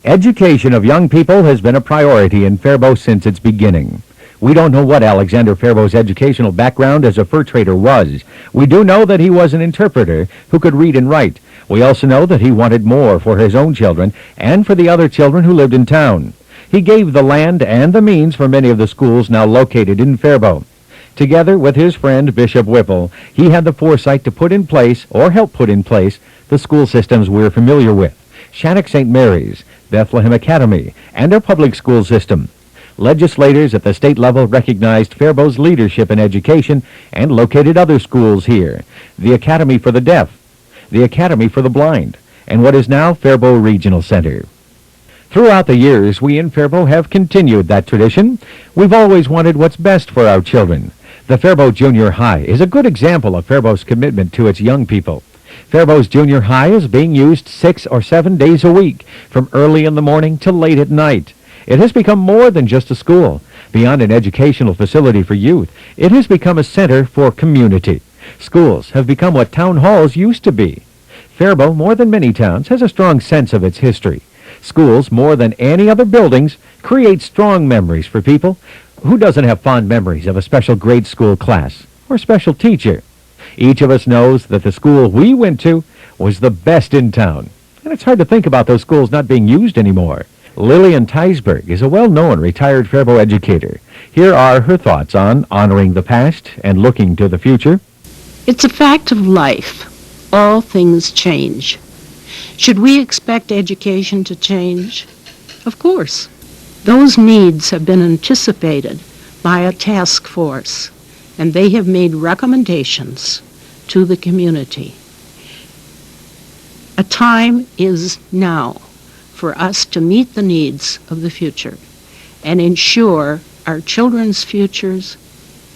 Education of young people has been a priority in Faribault since its beginning. We don't know what Alexander Faribault's educational background as a fur trader was. We do know that he was an interpreter who could read and write. We also know that he wanted more for his own children and for the other children who lived in town. He gave the land and the means for many of the schools now located in Faribault. Together with his friend Bishop Whipple, he had the foresight to put in place, or help put in place, the school systems we're familiar with. Shattuck St. Mary's, Bethlehem Academy, and our public school system. Legislators at the state level recognized Faribault's leadership in education and located other schools here. The Academy for the Deaf, the Academy for the Blind, and what is now Faribault Regional Center. Throughout the years, we in Faribault have continued that tradition. We've always wanted what's best for our children. The Faribault Junior High is a good example of Faribault's commitment to its young people. Faribault's Junior High is being used 6 or 7 days a week, from early in the morning to late at night. It has become more than just a school. Beyond an educational facility for youth, it has become a center for community. Schools have become what town halls used to be. Faribault, more than many towns, has a strong sense of its history. Schools, more than any other buildings, create strong memories for people. Who doesn't have fond memories of a special grade school class or special teacher? Each of us knows that the school we went to was the best in town. And it's hard to think about those schools not being used anymore. Lillian Teisberg is a well-known retired Faribault educator. Here are her thoughts on honoring the past and looking to the future. It's a fact of life. All things change. Should we expect education to change? Of course. Those needs have been anticipated by a task force, and they have made recommendations to the community. A time is now for us to meet the needs of the future and ensure our children's futures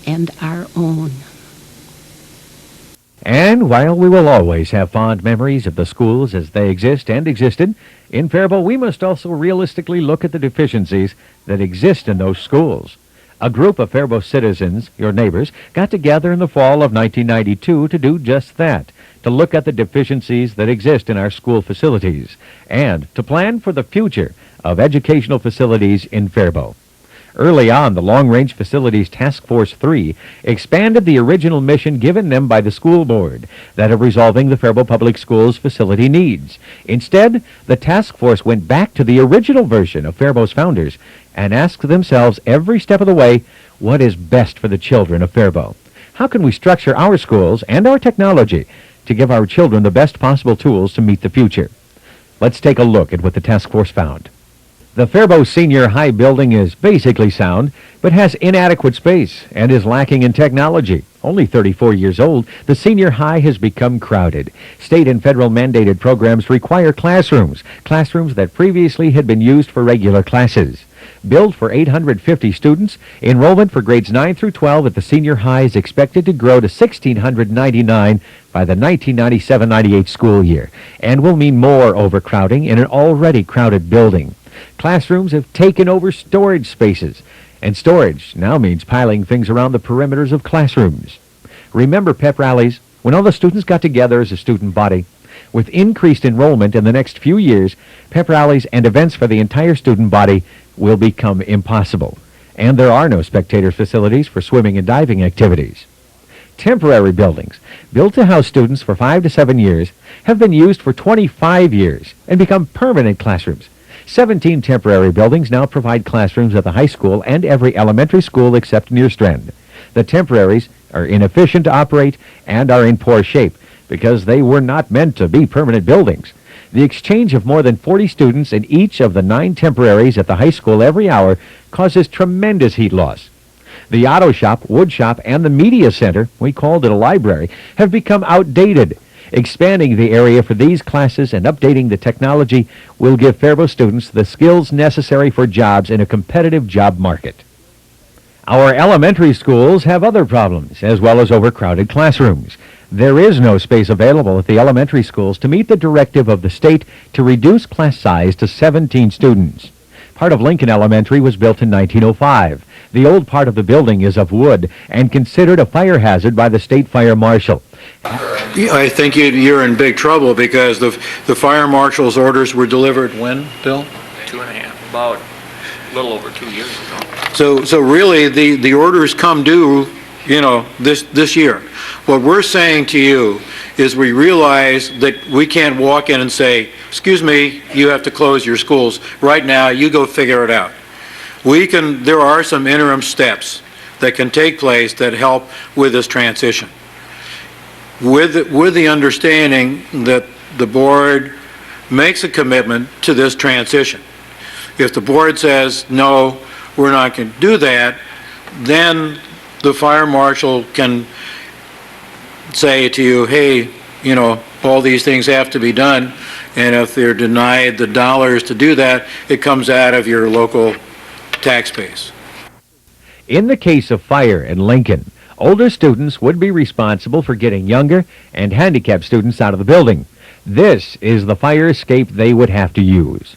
and our own. And while we will always have fond memories of the schools as they exist and existed, in Faribault we must also realistically look at the deficiencies that exist in those schools. A group of Faribault citizens, your neighbors, got together in the fall of 1992 to do just that, to look at the deficiencies that exist in our school facilities, and to plan for the future of educational facilities in Faribault. Early on, the Long Range Facilities Task Force 3 expanded the original mission given them by the school board, that of resolving the Faribault Public Schools facility needs. Instead, the task force went back to the original version of Faribault's founders and asked themselves every step of the way, what is best for the children of Faribault? How can we structure our schools and our technology to give our children the best possible tools to meet the future? Let's take a look at what the task force found. The Faribault Senior High building is basically sound, but has inadequate space and is lacking in technology. Only 34 years old, the senior high has become crowded. State and federal mandated programs require classrooms that previously had been used for regular classes. Built for 850 students, enrollment for grades 9 through 12 at the senior high is expected to grow to 1,699 by the 1997-98 school year, and will mean more overcrowding in an already crowded building. Classrooms have taken over storage spaces, and storage now means piling things around the perimeters of classrooms. Remember pep rallies, when all the students got together as a student body? With increased enrollment in the next few years, pep rallies and events for the entire student body will become impossible, and there are no spectator facilities for swimming and diving activities. Temporary buildings, built to house students for 5 to 7 years, have been used for 25 years and become permanent classrooms. 17 temporary buildings now provide classrooms at the high school and every elementary school except Nearstrand. The temporaries are inefficient to operate and are in poor shape because they were not meant to be permanent buildings. The exchange of more than 40 students in each of the 9 temporaries at the high school every hour causes tremendous heat loss. The auto shop, wood shop, and the media center, we called it a library, have become outdated. Expanding the area for these classes and updating the technology will give Faribault students the skills necessary for jobs in a competitive job market. Our elementary schools have other problems, as well as overcrowded classrooms. There is no space available at the elementary schools to meet the directive of the state to reduce class size to 17 students. Part of Lincoln Elementary was built in 1905. The old part of the building is of wood and considered a fire hazard by the state fire marshal. I think you're in big trouble because the fire marshal's orders were delivered when, Bill? about a little over 2 years ago. So really, the orders come due, this year. What we're saying to you is we realize that we can't walk in and say, excuse me, you have to close your schools. Right now, you go figure it out. There are some interim steps that can take place that help with this transition. With the understanding that the board makes a commitment to this transition. If the board says, no, we're not going to do that, then the fire marshal can say to you, hey, all these things have to be done, and if they're denied the dollars to do that, it comes out of your local tax base. In the case of fire in Lincoln, older students would be responsible for getting younger and handicapped students out of the building. This is the fire escape they would have to use.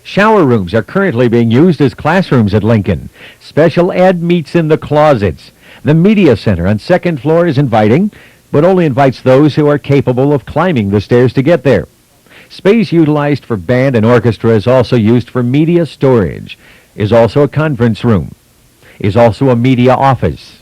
Shower rooms are currently being used as classrooms at Lincoln. Special ed meets in the closets. The media center on second floor is inviting, but only invites those who are capable of climbing the stairs to get there. Space utilized for band and orchestra is also used for media storage, is also a conference room, is also a media office.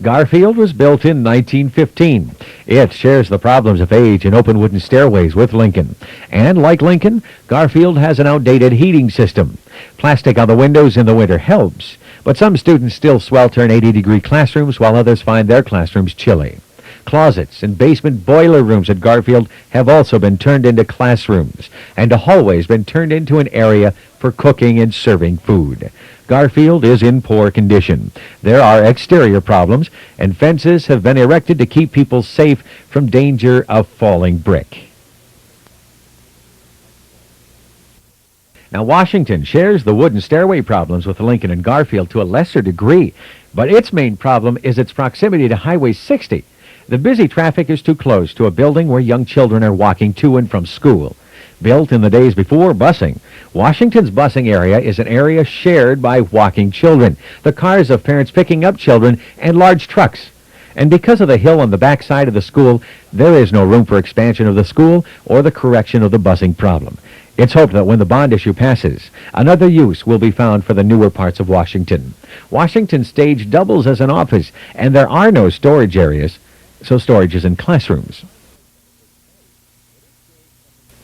Garfield was built in 1915. It shares the problems of age and open wooden stairways with Lincoln. And like Lincoln, Garfield has an outdated heating system. Plastic on the windows in the winter helps, but some students still swelter in 80-degree classrooms while others find their classrooms chilly. Closets and basement boiler rooms at Garfield have also been turned into classrooms, and a hallway has been turned into an area for cooking and serving food. Garfield is in poor condition. There are exterior problems, and fences have been erected to keep people safe from danger of falling brick. Now, Washington shares the wooden stairway problems with Lincoln and Garfield to a lesser degree, but its main problem is its proximity to Highway 60. The busy traffic is too close to a building where young children are walking to and from school. Built in the days before busing, Washington's busing area is an area shared by walking children, the cars of parents picking up children, and large trucks. And because of the hill on the backside of the school, there is no room for expansion of the school or the correction of the busing problem. It's hoped that when the bond issue passes, another use will be found for the newer parts of Washington. Washington stage doubles as an office, and there are no storage areas, so storage is in classrooms.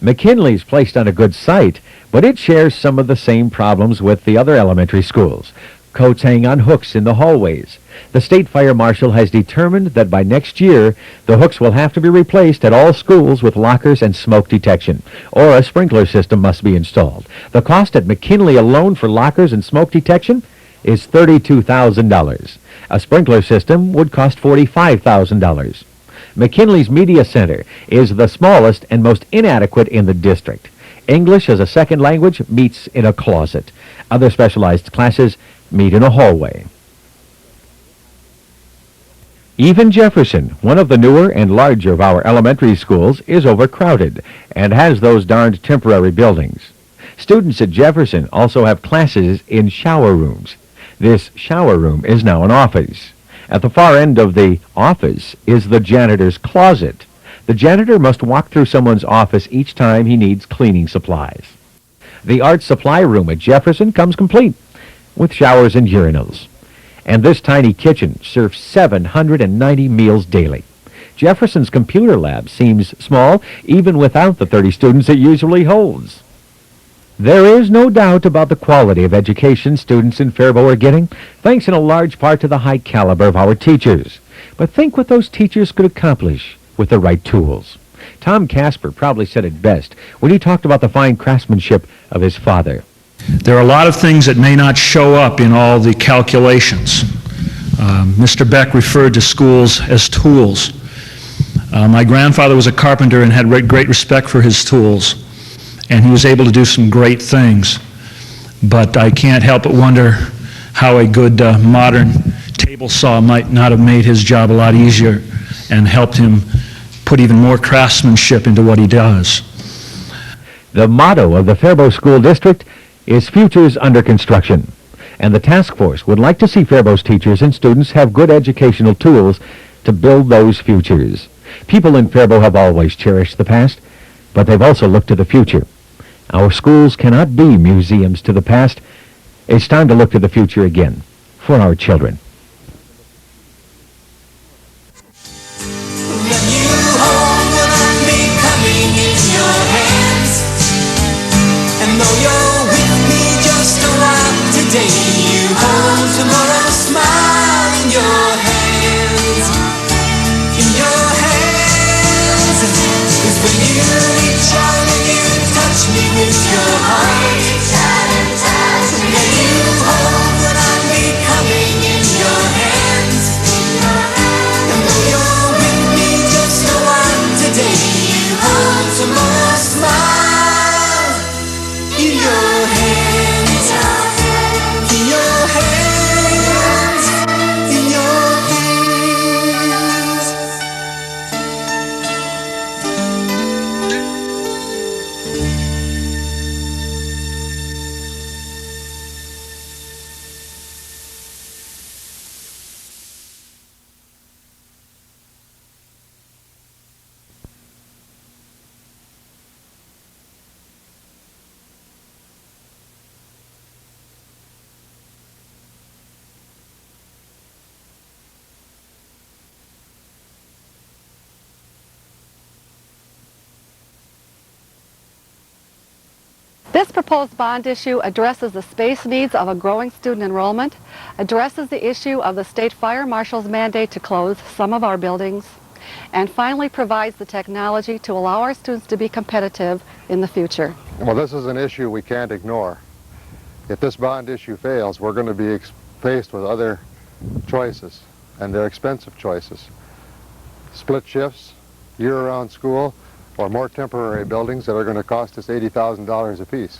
McKinley is placed on a good site, but it shares some of the same problems with the other elementary schools. Coats hang on hooks in the hallways. The state fire marshal has determined that by next year, the hooks will have to be replaced at all schools with lockers and smoke detection, or a sprinkler system must be installed. The cost at McKinley alone for lockers and smoke detection is $32,000. A sprinkler system would cost $45,000. McKinley's Media Center is the smallest and most inadequate in the district. English as a second language meets in a closet. Other specialized classes meet in a hallway. Even Jefferson, one of the newer and larger of our elementary schools, is overcrowded and has those darned temporary buildings. Students at Jefferson also have classes in shower rooms. This shower room is now an office. At the far end of the office is the janitor's closet. The janitor must walk through someone's office each time he needs cleaning supplies. The art supply room at Jefferson comes complete with showers and urinals. And this tiny kitchen serves 790 meals daily. Jefferson's computer lab seems small even without the 30 students it usually holds. There is no doubt about the quality of education students in Faribault are getting, thanks in a large part to the high caliber of our teachers. But think what those teachers could accomplish with the right tools. Tom Casper probably said it best when he talked about the fine craftsmanship of his father. There are a lot of things that may not show up in all the calculations. Mr. Beck referred to schools as tools. My grandfather was a carpenter and had great respect for his tools, and he was able to do some great things. But I can't help but wonder how a good modern table saw might not have made his job a lot easier and helped him put even more craftsmanship into what he does. The motto of the Faribault School District is Futures Under Construction. And the task force would like to see Faribault's teachers and students have good educational tools to build those futures. People in Faribault have always cherished the past, but they've also looked to the future. Our schools cannot be museums to the past. It's time to look to the future again for our children. This proposed bond issue addresses the space needs of a growing student enrollment, addresses the issue of the state fire marshal's mandate to close some of our buildings, and finally provides the technology to allow our students to be competitive in the future. Well, this is an issue we can't ignore. If this bond issue fails, we're going to be faced with other choices, and they're expensive choices. Split shifts, year-round school, or more temporary buildings that are going to cost us $80,000 apiece.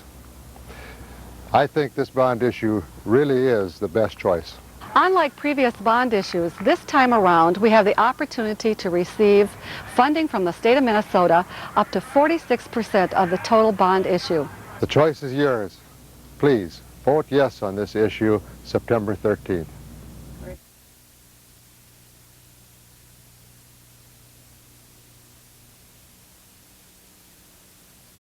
I think this bond issue really is the best choice. Unlike previous bond issues, this time around we have the opportunity to receive funding from the state of Minnesota up to 46% of the total bond issue. The choice is yours. Please vote yes on this issue September 13th.